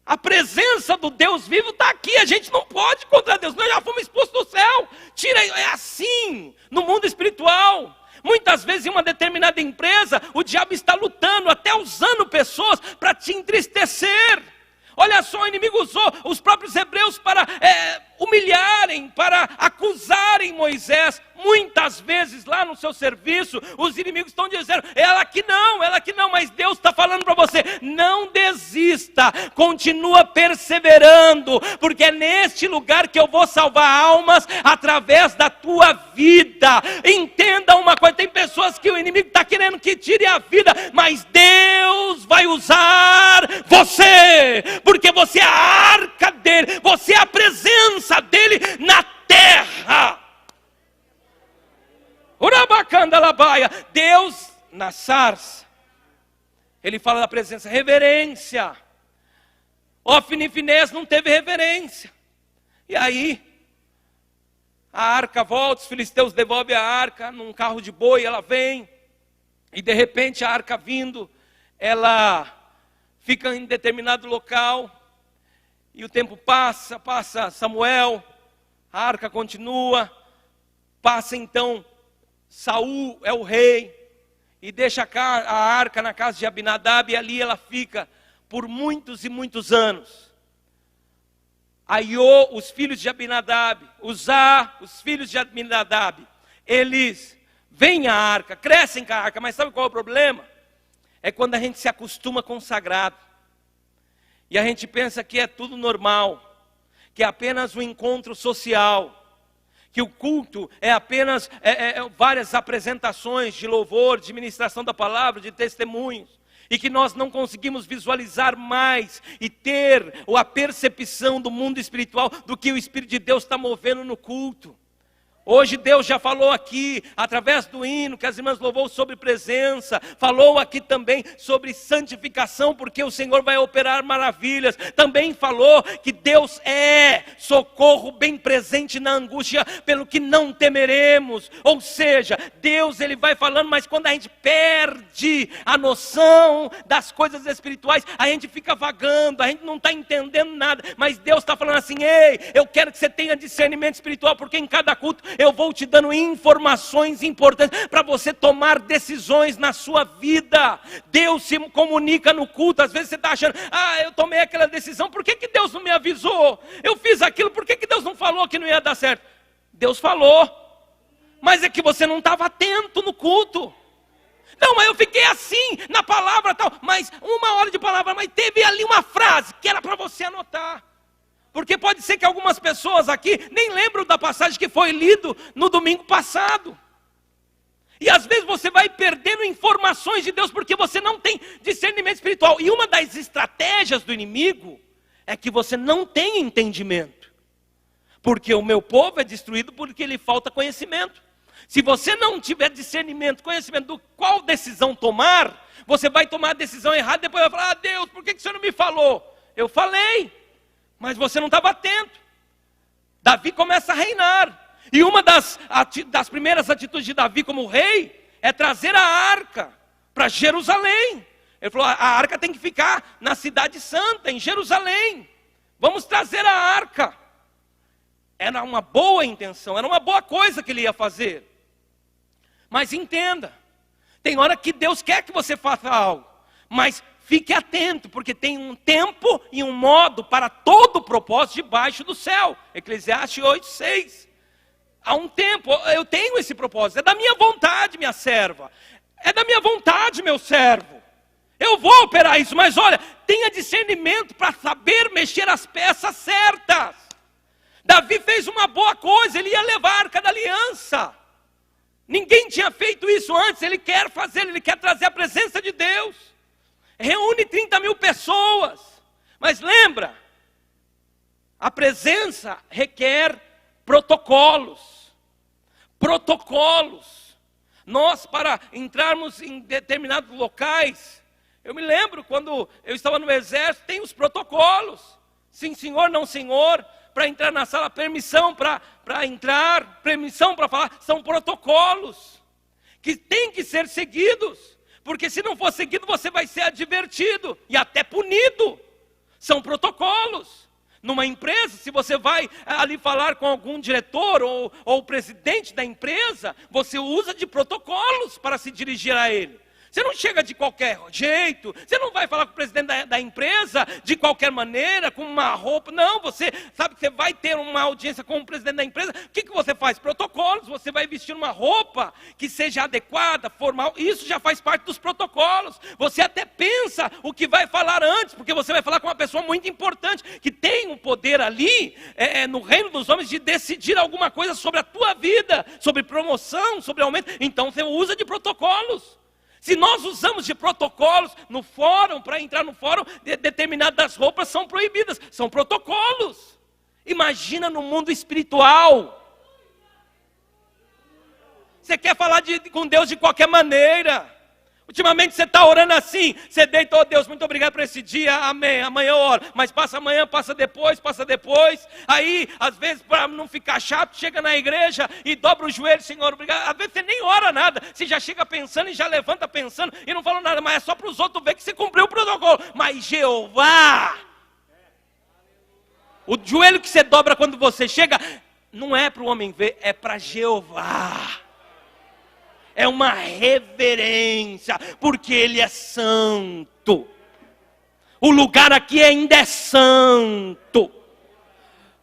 a presença do Deus vivo está aqui, a gente não pode contra Deus, nós já fomos expulsos do céu. Tira, é assim no mundo espiritual. Muitas vezes em uma determinada empresa, o diabo está lutando, até usando pessoas para te entristecer. Olha só, o inimigo usou os próprios hebreus para humilharem, para acusarem Moisés. Muitas vezes lá no seu serviço, os inimigos estão dizendo: ela que não, mas Deus está falando para você: não desista, continua perseverando, porque é neste lugar que eu vou salvar almas através da tua vida. Entenda uma coisa, tem pessoas que o inimigo está querendo que tire a vida, mas Deus vai usar você, porque você é a arca dele, você é a presença dele na terra. Urabacandalabaia. Deus na sarça, ele fala da presença, reverência. Ofni e Finés não teve reverência. E aí a arca volta, os filisteus devolvem a arca num carro de boi, ela vem, e de repente a arca vindo, ela fica em determinado local, e o tempo passa Samuel, a arca continua, passa então Saul é o rei, e deixa a arca na casa de Abinadab, e ali ela fica por muitos e muitos anos. Aiô, os filhos de Abinadab, Uzá, os filhos de Abinadab, eles veem a arca, crescem com a arca, mas sabe qual é o problema? É quando a gente se acostuma com o sagrado, e a gente pensa que é tudo normal, que é apenas um encontro social, que o culto é apenas várias apresentações de louvor, de ministração da palavra, de testemunhos, e que nós não conseguimos visualizar mais e ter a percepção do mundo espiritual, do que o Espírito de Deus está movendo no culto. Hoje Deus já falou aqui, através do hino que as irmãs louvou, sobre presença, falou aqui também sobre santificação, porque o Senhor vai operar maravilhas. Também falou que Deus é socorro bem presente na angústia, pelo que não temeremos. Ou seja, Deus ele vai falando, mas quando a gente perde a noção das coisas espirituais, a gente fica vagando, a gente não está entendendo nada. Mas Deus está falando assim: ei, eu quero que você tenha discernimento espiritual, porque em cada culto eu vou te dando informações importantes para você tomar decisões na sua vida. Deus se comunica no culto. Às vezes você está achando: eu tomei aquela decisão, por que Deus não me avisou? Eu fiz aquilo, por que Deus não falou que não ia dar certo? Deus falou, mas é que você não estava atento no culto. Não, mas eu fiquei assim na palavra tal, mas uma hora de palavra, mas teve ali uma frase que era para você anotar. Porque pode ser que algumas pessoas aqui nem lembram da passagem que foi lido no domingo passado. E às vezes você vai perdendo informações de Deus porque você não tem discernimento espiritual. E uma das estratégias do inimigo é que você não tem entendimento. Porque o meu povo é destruído porque lhe falta conhecimento. Se você não tiver discernimento, conhecimento do qual decisão tomar, você vai tomar a decisão errada e depois vai falar: Deus, por que o Senhor não me falou? Eu falei, mas você não estava atento. Davi começa a reinar. E uma das primeiras atitudes de Davi como rei é trazer a arca para Jerusalém. Ele falou: a arca tem que ficar na cidade santa, em Jerusalém. Vamos trazer a arca. Era uma boa intenção, era uma boa coisa que ele ia fazer. Mas entenda, tem hora que Deus quer que você faça algo, mas fique atento, porque tem um tempo e um modo para todo o propósito debaixo do céu. Eclesiastes 8:6. Há um tempo, eu tenho esse propósito, é da minha vontade, minha serva. É da minha vontade, meu servo. Eu vou operar isso, mas olha, tenha discernimento para saber mexer as peças certas. Davi fez uma boa coisa, ele ia levar a arca da aliança. Ninguém tinha feito isso antes, ele quer fazer, ele quer trazer a presença de Deus. reúne 30 mil pessoas. Mas lembra, a presença requer protocolos. Protocolos. Nós, para entrarmos em determinados locais, eu me lembro quando eu estava no exército, tem os protocolos. Sim, senhor, não, senhor. Para entrar na sala, permissão para entrar, permissão para falar. São protocolos que têm que ser seguidos. Porque se não for seguido, você vai ser advertido e até punido. São protocolos. Numa empresa, se você vai ali falar com algum diretor ou presidente da empresa, você usa de protocolos para se dirigir a ele. Você não chega de qualquer jeito, você não vai falar com o presidente da empresa de qualquer maneira, com uma roupa. Não, você sabe que você vai ter uma audiência com o presidente da empresa. O que você faz? Protocolos, você vai vestir uma roupa que seja adequada, formal. Isso já faz parte dos protocolos. Você até pensa o que vai falar antes, porque você vai falar com uma pessoa muito importante, que tem um poder ali, no reino dos homens, de decidir alguma coisa sobre a tua vida, sobre promoção, sobre aumento. Então você usa de protocolos. Se nós usamos de protocolos no fórum, para entrar no fórum, determinadas roupas são proibidas, são protocolos. Imagina no mundo espiritual. Você quer falar com Deus de qualquer maneira. Ultimamente você está orando assim, você deita, oh Deus, muito obrigado por esse dia, amém, amanhã eu oro. Mas passa amanhã, passa depois. Aí, às vezes, para não ficar chato, chega na igreja e dobra o joelho, Senhor, obrigado. Às vezes você nem ora nada, você já chega pensando e já levanta pensando e não fala nada. Mas é só para os outros ver que você cumpriu o protocolo. Mas Jeová, o joelho que você dobra quando você chega, não é para o homem ver, é para Jeová. É uma reverência, porque Ele é santo. O lugar aqui ainda é santo.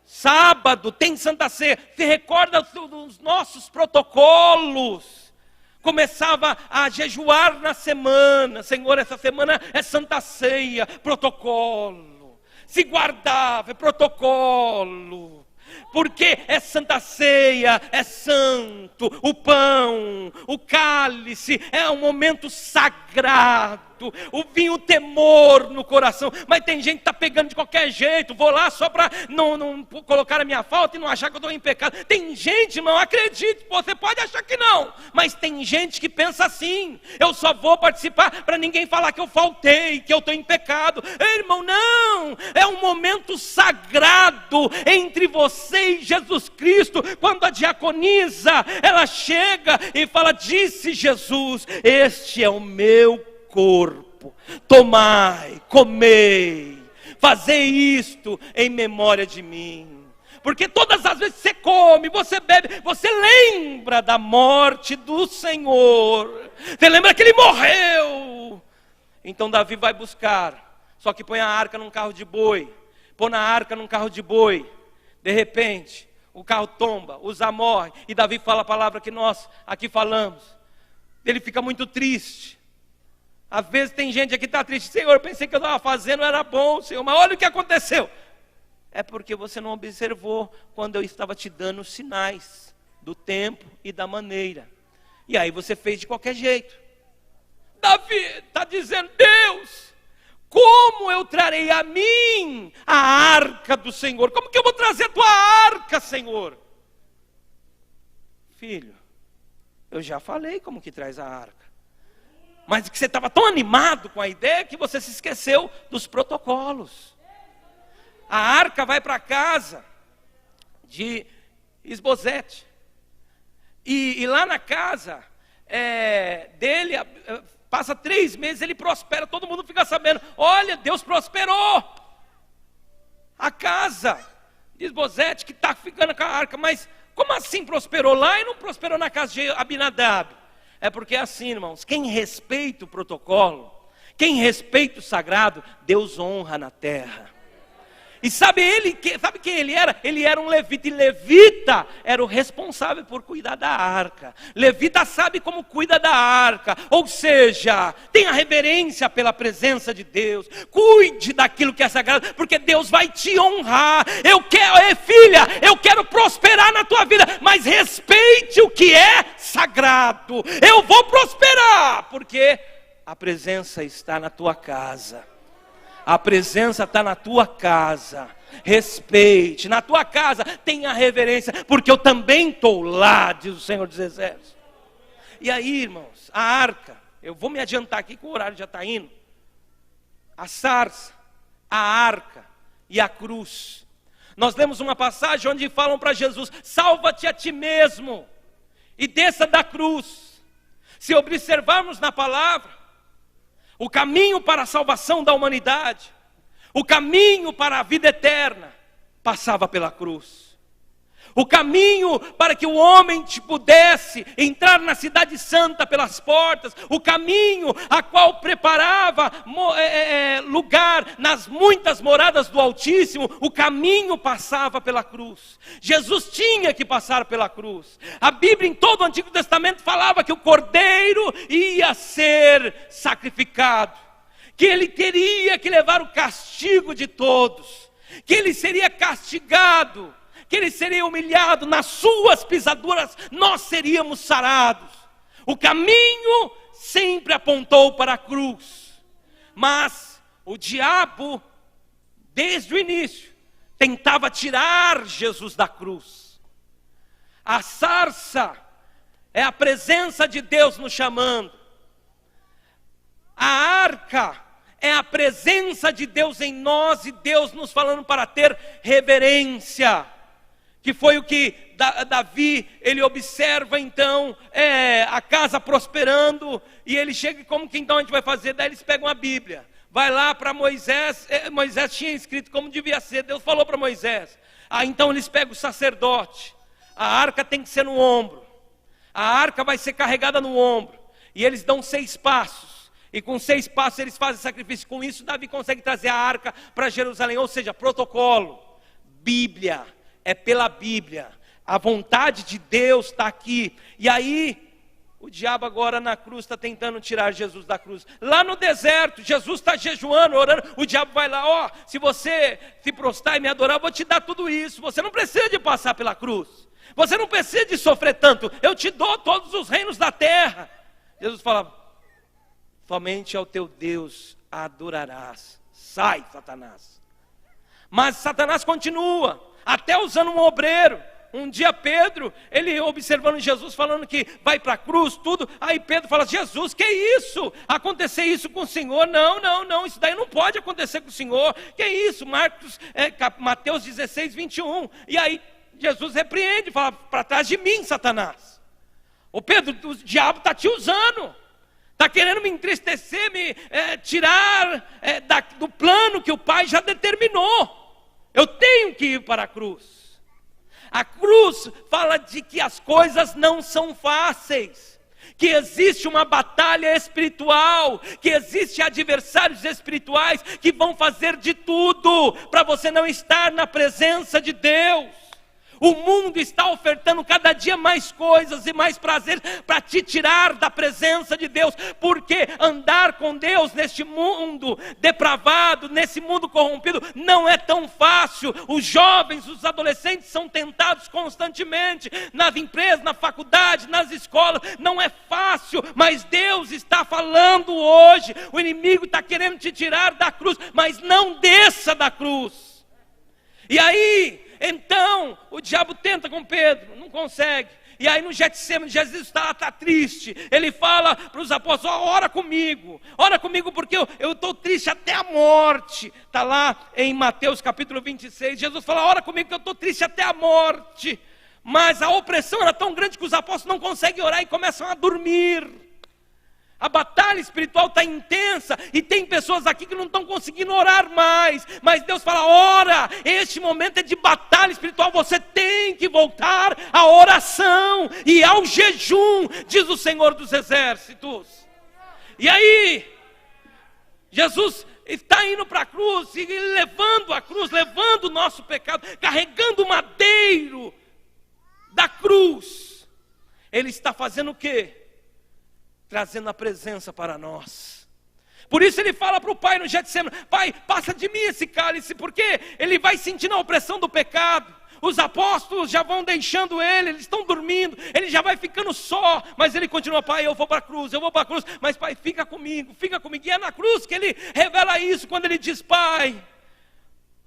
Sábado tem Santa Ceia. Você recorda dos nossos protocolos? Começava a jejuar na semana. Senhor, essa semana é Santa Ceia. Protocolo. Se guardava, é protocolo. Porque é Santa Ceia, é santo, o pão, o cálice, é um momento sagrado, o vinho, temor no coração. Mas tem gente que está pegando de qualquer jeito, vou lá só para não colocar a minha falta e não achar que eu estou em pecado. Tem gente, não acredite, você pode achar que não, mas tem gente que pensa assim, eu só vou participar para ninguém falar que eu faltei, que eu estou em pecado. Ei, irmão, não, é um momento sagrado entre você e Jesus Cristo. Quando a diaconisa, ela chega e fala, disse Jesus, este é o meu corpo, tomai, comei, fazei isto em memória de mim. Porque todas as vezes que você come, você bebe, você lembra da morte do Senhor, você lembra que Ele morreu. Então Davi vai buscar, só que põe a arca num carro de boi, põe a arca num carro de boi. De repente, o carro tomba, Uzá morre, e Davi fala a palavra que nós aqui falamos. Ele fica muito triste. Às vezes tem gente aqui que está triste. Senhor, pensei que eu estava fazendo, era bom, Senhor, mas olha o que aconteceu. É porque você não observou quando eu estava te dando os sinais do tempo e da maneira. E aí você fez de qualquer jeito. Davi está dizendo, Deus, como eu trarei a mim a arca do Senhor? Como que eu vou trazer a tua arca, Senhor? Filho, eu já falei como que traz a arca. Mas que você estava tão animado com a ideia que você se esqueceu dos protocolos. A arca vai para a casa de Isbosete. E lá na casa dele, passa 3 meses, ele prospera, todo mundo fica sabendo. Olha, Deus prosperou a casa de Isbosete, que está ficando com a arca. Mas como assim prosperou lá e não prosperou na casa de Abinadab? É porque é assim, irmãos, quem respeita o protocolo, quem respeita o sagrado, Deus honra na terra. E sabe quem ele era? Ele era um levita, e levita era o responsável por cuidar da arca. Levita sabe como cuida da arca, ou seja, tenha reverência pela presença de Deus, cuide daquilo que é sagrado, porque Deus vai te honrar. Filha, eu quero prosperar na tua vida, mas respeite o que é sagrado. Eu vou prosperar, porque a presença está na tua casa. A presença está na tua casa. Respeite, na tua casa tenha reverência, porque eu também estou lá, diz o Senhor dos Exércitos. E aí, irmãos, a arca, eu vou me adiantar aqui que o horário já está indo. A sarça, a arca e a cruz. Nós lemos uma passagem onde falam para Jesus: salva-te a ti mesmo e desça da cruz. Se observarmos na palavra, o caminho para a salvação da humanidade, o caminho para a vida eterna, passava pela cruz. O caminho para que o homem pudesse entrar na cidade santa pelas portas, o caminho a qual preparava lugar nas muitas moradas do Altíssimo, o caminho passava pela cruz. Jesus tinha que passar pela cruz. A Bíblia em todo o Antigo Testamento falava que o Cordeiro ia ser sacrificado, que ele teria que levar o castigo de todos, que ele seria castigado, que ele seria humilhado, nas suas pisaduras nós seríamos sarados. O caminho sempre apontou para a cruz, mas o diabo, desde o início, tentava tirar Jesus da cruz. A sarça é a presença de Deus nos chamando. A arca é a presença de Deus em nós e Deus nos falando para ter reverência. Que foi o que Davi, ele observa então a casa prosperando, e ele chega, como que então a gente vai fazer? Daí eles pegam a Bíblia, vai lá para Moisés, Moisés tinha escrito como devia ser, Deus falou para Moisés, então eles pegam o sacerdote, a arca tem que ser no ombro, a arca vai ser carregada no ombro, e eles dão 6 passos, e com 6 passos eles fazem sacrifício. Com isso Davi consegue trazer a arca para Jerusalém, ou seja, protocolo, Bíblia. É pela Bíblia, a vontade de Deus está aqui. E aí, o diabo agora na cruz está tentando tirar Jesus da cruz. Lá no deserto, Jesus está jejuando, orando. O diabo vai lá: se você se prostrar e me adorar, eu vou te dar tudo isso. Você não precisa de passar pela cruz. Você não precisa de sofrer tanto. Eu te dou todos os reinos da terra. Jesus fala: somente ao teu Deus adorarás. Sai, Satanás. Mas Satanás continua. Até usando um obreiro. Um dia Pedro, ele observando Jesus, falando que vai para a cruz, tudo. Aí Pedro fala: Jesus, que isso? Acontecer isso com o Senhor? Não, isso daí não pode acontecer com o Senhor. Que isso? Mateus 16, 21. E aí Jesus repreende, fala: para trás de mim, Satanás. Ô Pedro, o diabo está te usando. Está querendo me entristecer, me tirar do plano que o Pai já determinou. Eu tenho que ir para a cruz. A cruz fala de que as coisas não são fáceis, que existe uma batalha espiritual, que existe adversários espirituais que vão fazer de tudo para você não estar na presença de Deus. O mundo está ofertando cada dia mais coisas e mais prazeres para te tirar da presença de Deus, porque andar com Deus neste mundo depravado, nesse mundo corrompido, não é tão fácil. Os jovens, os adolescentes são tentados constantemente, nas empresas, na faculdade, nas escolas, não é fácil, mas Deus está falando hoje. O inimigo está querendo te tirar da cruz, mas não desça da cruz. E aí, então, o diabo tenta com Pedro, não consegue. E aí no Getsemane, Jesus está triste. Ele fala para os apóstolos: ora comigo porque eu estou triste até a morte. Está lá em Mateus capítulo 26, Jesus fala: ora comigo que eu estou triste até a morte. Mas a opressão era tão grande que os apóstolos não conseguem orar e começam a dormir. A batalha espiritual está intensa, e tem pessoas aqui que não estão conseguindo orar mais, mas Deus fala: ora, este momento é de batalha espiritual, você tem que voltar à oração e ao jejum, diz o Senhor dos Exércitos. E aí, Jesus está indo para a cruz, e levando a cruz, levando o nosso pecado, carregando o madeiro da cruz. Ele está fazendo o quê? Trazendo a presença para nós. Por isso ele fala para o Pai no Getsemane: Pai, passa de mim esse cálice, porque ele vai sentindo a opressão do pecado. Os apóstolos já vão deixando ele, eles estão dormindo, ele já vai ficando só, mas ele continua: pai, eu vou para a cruz, mas pai, fica comigo. E é na cruz que ele revela isso, quando ele diz: pai,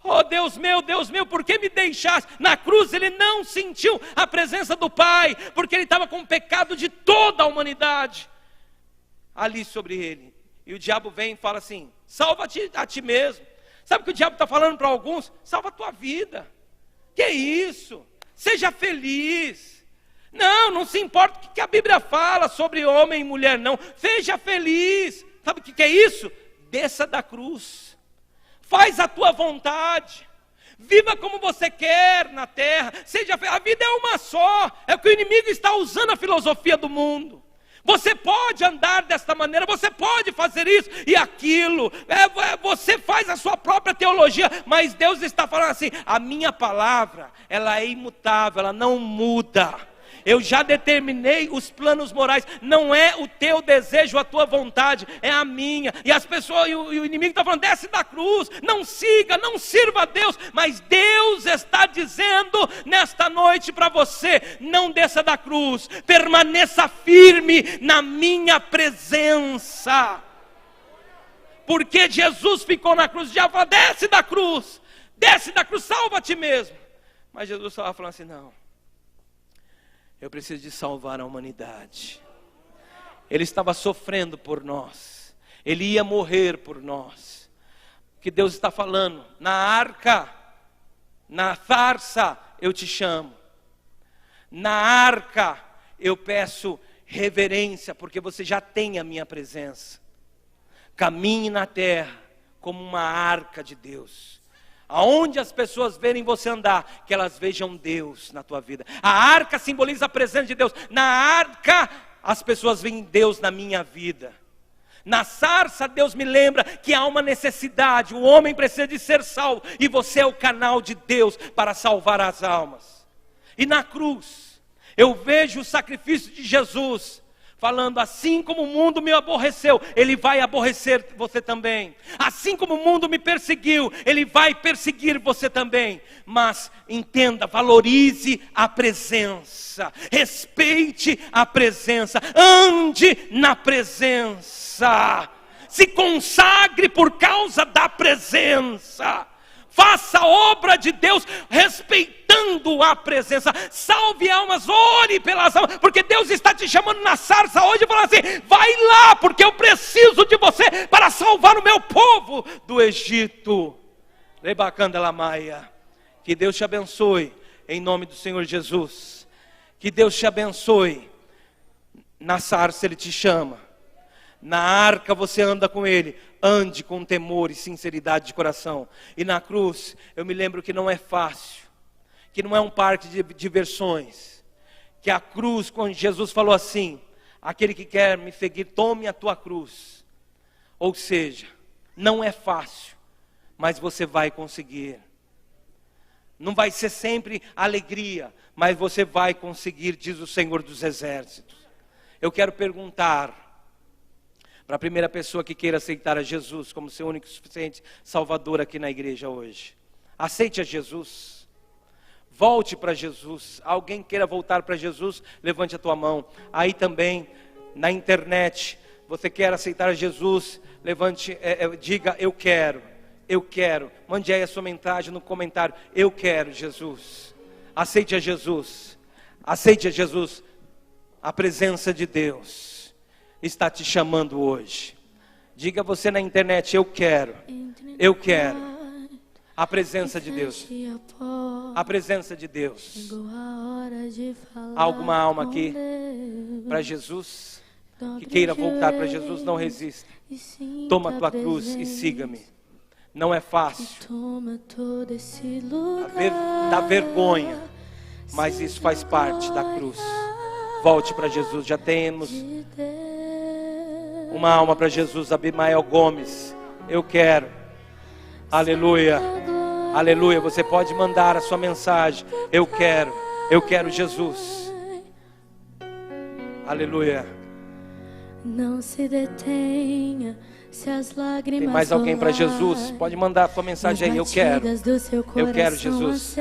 oh Deus meu, por que me deixaste? Na cruz ele não sentiu a presença do Pai, porque ele estava com o pecado de toda a humanidade ali sobre ele. E o diabo vem e fala assim: salva-te a ti mesmo. Sabe o que o diabo está falando para alguns? Salva a tua vida. Que isso? Seja feliz. Não se importa o que a Bíblia fala sobre homem e mulher, não. Seja feliz. Sabe o que é isso? Desça da cruz. Faz a tua vontade. Viva como você quer na terra. A vida é uma só. É o que o inimigo está usando, a filosofia do mundo. Você pode andar desta maneira, você pode fazer isso e aquilo. Você faz a sua própria teologia, mas Deus está falando assim: a minha palavra, ela é imutável, ela não muda. Eu já determinei os planos morais. Não é o teu desejo, a tua vontade, é a minha. E as pessoas, e o inimigo está falando: desce da cruz, não siga, não sirva a Deus. Mas Deus está dizendo nesta noite para você: não desça da cruz, permaneça firme na minha presença. Porque Jesus ficou na cruz, já fala: desce da cruz, salva a ti mesmo. Mas Jesus estava falando assim: não, eu preciso de salvar a humanidade. Ele estava sofrendo por nós. Ele ia morrer por nós. O que Deus está falando? Na arca, na farsa, eu te chamo. Na arca, eu peço reverência, porque você já tem a minha presença. Caminhe na terra como uma arca de Deus. Aonde as pessoas verem você andar, que elas vejam Deus na tua vida. A arca simboliza a presença de Deus. Na arca, as pessoas veem Deus na minha vida. Na sarça, Deus me lembra que há uma necessidade. O homem precisa de ser salvo, e você é o canal de Deus para salvar as almas. E na cruz, eu vejo o sacrifício de Jesus, falando: assim como o mundo me aborreceu, Ele vai aborrecer você também. Assim como o mundo me perseguiu, Ele vai perseguir você também. Mas entenda, valorize a presença, respeite a presença, ande na presença, se consagre por causa da presença. Faça a obra de Deus respeitando a presença. Salve almas, ore pelas almas, porque Deus está te chamando na sarça hoje e falando assim: vai lá, porque eu preciso de você para salvar o meu povo do Egito. Lebacandalamaia. Que Deus te abençoe em nome do Senhor Jesus. Que Deus te abençoe. Na sarça Ele te chama, na arca você anda com Ele. Ande com temor e sinceridade de coração. E na cruz, eu me lembro que não é fácil, que não é um parque de diversões, que a cruz, quando Jesus falou assim: aquele que quer me seguir, tome a tua cruz. Ou seja, não é fácil, mas você vai conseguir. Não vai ser sempre alegria, mas você vai conseguir, diz o Senhor dos Exércitos. Eu quero perguntar para a primeira pessoa que queira aceitar a Jesus como seu único e suficiente Salvador aqui na igreja hoje: aceite a Jesus, volte para Jesus. Alguém queira voltar para Jesus, levante a tua mão. Aí também, na internet, você quer aceitar a Jesus, levante, diga: eu quero, mande aí a sua mensagem no comentário: eu quero Jesus. Aceite a Jesus, a presença de Deus está te chamando hoje. Diga você na internet: eu quero a presença de Deus. A presença de Deus. Há alguma alma aqui para Jesus, que queira voltar para Jesus? Não resista. Toma a tua cruz e siga-me. Não é fácil, dá vergonha, mas isso faz parte da cruz. Volte para Jesus. Já temos uma alma para Jesus. Abimael Gomes: eu quero. Aleluia, aleluia. Você pode mandar a sua mensagem: eu quero Jesus. Aleluia. Não se detenha, Tem mais alguém para Jesus? Pode mandar a sua mensagem aí. Eu quero Jesus.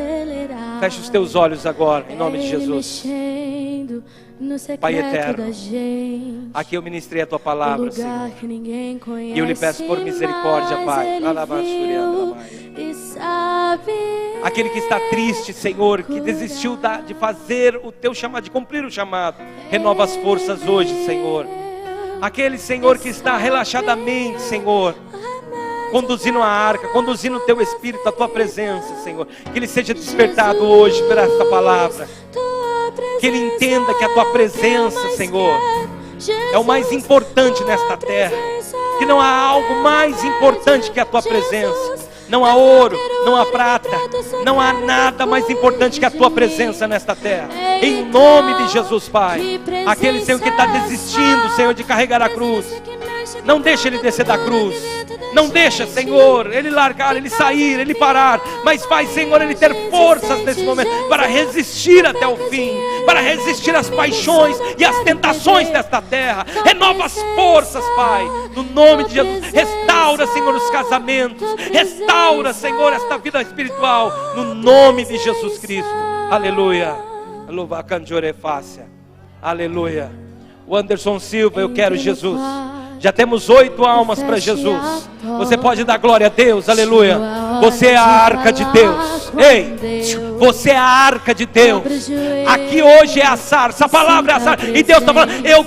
Feche os teus olhos agora, em nome de Jesus. Pai eterno, aqui eu ministrei a tua palavra, Senhor, e eu lhe peço por misericórdia, Pai. Aquele que está triste, Senhor, que desistiu de fazer o teu chamado, de cumprir o chamado, renova as forças hoje, Senhor. Aquele, Senhor, que está relaxadamente, Senhor, conduzindo a arca, conduzindo o teu Espírito, a tua presença, Senhor, que ele seja despertado hoje por esta palavra, que ele entenda que a tua presença, Senhor, é o mais importante nesta terra, que não há algo mais importante que a tua presença. Não há ouro, não há prata, não há nada mais importante que a tua presença nesta terra. Em nome de Jesus, Pai. Aquele, Senhor, que está desistindo, Senhor, de carregar a cruz, não deixa ele descer da cruz. Não deixa, Senhor, ele largar, ele sair, ele parar, mas faz, Senhor, ele ter forças nesse momento para resistir até o fim, para resistir às paixões e às tentações desta terra. Renova as forças, Pai, no nome de Jesus. Restaura, Senhor, os casamentos, restaura, Senhor, esta vida espiritual, no nome de Jesus Cristo. Aleluia. Aleluia. O Anderson Silva, eu quero Jesus. Já temos 8 almas para Jesus. Você pode dar glória a Deus, aleluia. Você é a arca de Deus. Ei, você é a arca de Deus. Aqui hoje é a sarça, a palavra é a sarça. E Deus está falando, eu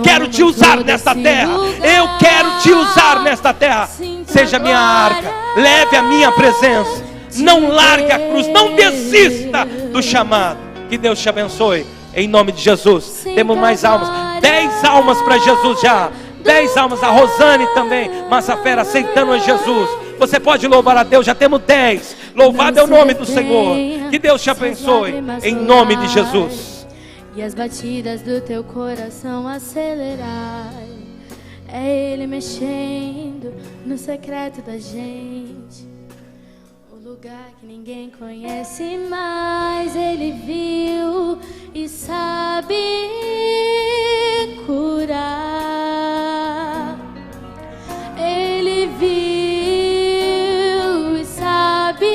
quero te usar nesta terra. Eu quero te usar nesta terra. Seja minha arca, leve a minha presença. Não largue a cruz, não desista do chamado. Que Deus te abençoe. Em nome de Jesus. Temos mais almas. 10 almas para Jesus já. 10 almas. A Rosane também. Massafera aceitando a Jesus. Você pode louvar a Deus. Já temos 10. Louvado é o nome do Senhor. Que Deus te abençoe. Em nome de Jesus. E as batidas do teu coração acelerar. É Ele mexendo no secreto da gente. Lugar que ninguém conhece, mas Ele viu e sabe curar. Ele viu e sabe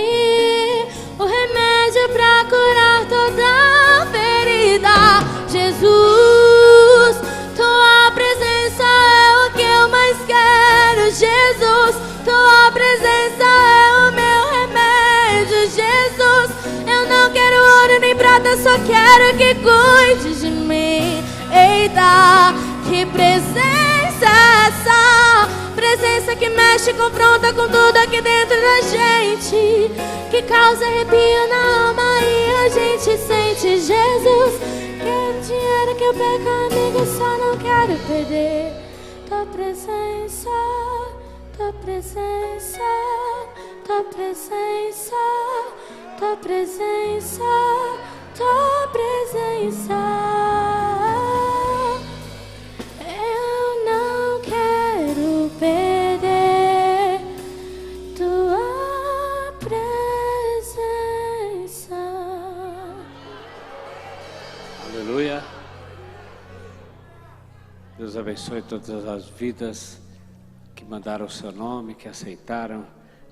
o remédio para curar toda ferida. Jesus, tua presença é o que eu mais quero. Jesus, tua presença é o meu remédio. Jesus, eu não quero ouro nem prata, só quero que cuide de mim. Eita, que presença é essa? Presença que mexe, confronta com tudo aqui dentro da gente, que causa arrepio na alma e a gente sente. Jesus, quero dinheiro que eu perco, amigo, só não quero perder tua presença. Tua presença, tua presença, tua presença, tua presença. Eu não quero perder tua presença. Aleluia. Deus abençoe todas as vidas que mandaram o seu nome, que aceitaram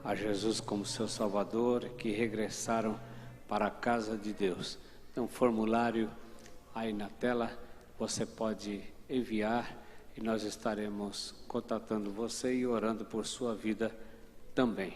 a Jesus como seu Salvador, que regressaram para a casa de Deus. Tem um formulário aí na tela, você pode enviar e nós estaremos contatando você e orando por sua vida também.